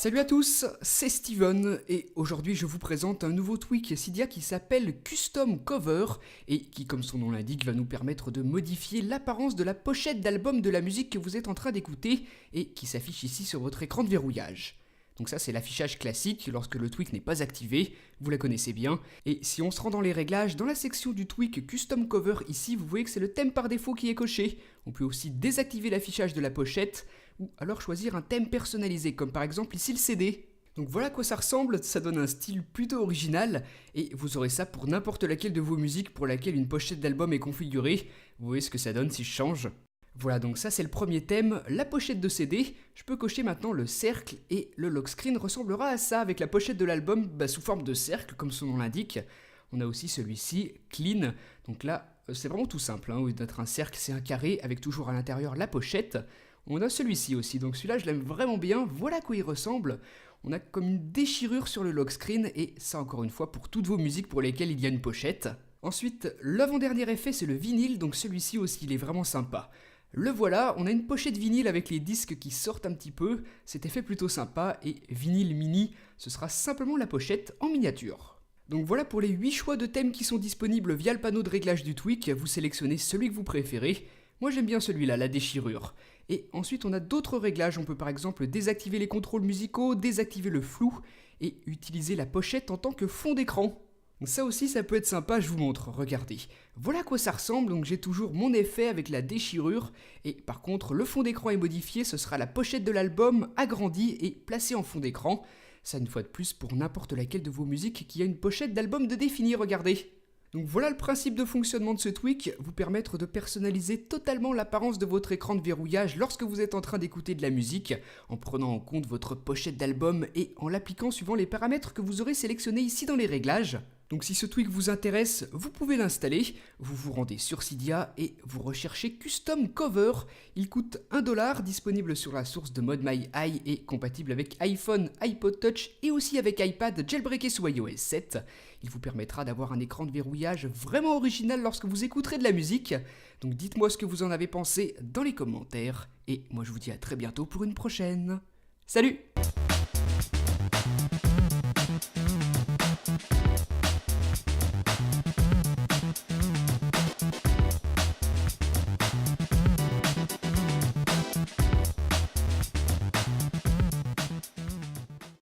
Salut à tous, c'est Steven et aujourd'hui je vous présente un nouveau tweak Cydia qui s'appelle Custom Cover et qui, comme son nom l'indique, va nous permettre de modifier l'apparence de la pochette d'album de la musique que vous êtes en train d'écouter et qui s'affiche ici sur votre écran de verrouillage. Donc ça c'est l'affichage classique lorsque le tweak n'est pas activé, vous la connaissez bien. Et si on se rend dans les réglages, dans la section du tweak Custom Cover ici, vous voyez que c'est le thème par défaut qui est coché. On peut aussi désactiver l'affichage de la pochette, ou alors choisir un thème personnalisé, comme par exemple ici le CD. Donc voilà à quoi ça ressemble, ça donne un style plutôt original, et vous aurez ça pour n'importe laquelle de vos musiques pour laquelle une pochette d'album est configurée. Vous voyez ce que ça donne si je change. Voilà, donc ça c'est le premier thème, la pochette de CD. Je peux cocher maintenant le cercle et le lock screen ressemblera à ça avec la pochette de l'album sous forme de cercle comme son nom l'indique. On a aussi celui-ci, clean. Donc là, c'est vraiment tout simple. Au lieu d'être un cercle, c'est un carré avec toujours à l'intérieur la pochette. On a celui-ci aussi, donc celui-là je l'aime vraiment bien. Voilà à quoi il ressemble. On a comme une déchirure sur le lock screen et ça encore une fois pour toutes vos musiques pour lesquelles il y a une pochette. Ensuite, l'avant-dernier effet c'est le vinyle, donc celui-ci aussi il est vraiment sympa. Le voilà, on a une pochette vinyle avec les disques qui sortent un petit peu, cet effet plutôt sympa, et vinyle mini, ce sera simplement la pochette en miniature. Donc voilà pour les 8 choix de thèmes qui sont disponibles via le panneau de réglage du tweak, vous sélectionnez celui que vous préférez. Moi j'aime bien celui-là, la déchirure. Et ensuite on a d'autres réglages, on peut par exemple désactiver les contrôles musicaux, désactiver le flou, et utiliser la pochette en tant que fond d'écran. Ça aussi ça peut être sympa, je vous montre, regardez. Voilà à quoi ça ressemble, donc j'ai toujours mon effet avec la déchirure, et par contre le fond d'écran est modifié, ce sera la pochette de l'album agrandie et placée en fond d'écran. Ça une fois de plus pour n'importe laquelle de vos musiques qui a une pochette d'album de définir, regardez. Donc voilà le principe de fonctionnement de ce tweak, vous permettre de personnaliser totalement l'apparence de votre écran de verrouillage lorsque vous êtes en train d'écouter de la musique, en prenant en compte votre pochette d'album et en l'appliquant suivant les paramètres que vous aurez sélectionnés ici dans les réglages. Donc si ce tweak vous intéresse, vous pouvez l'installer, vous vous rendez sur Cydia et vous recherchez Custom Cover. Il coûte $1, disponible sur la source de ModMyEye et compatible avec iPhone, iPod Touch et aussi avec iPad jailbreaké sous iOS 7. Il vous permettra d'avoir un écran de verrouillage vraiment original lorsque vous écouterez de la musique. Donc dites-moi ce que vous en avez pensé dans les commentaires et moi je vous dis à très bientôt pour une prochaine. Salut!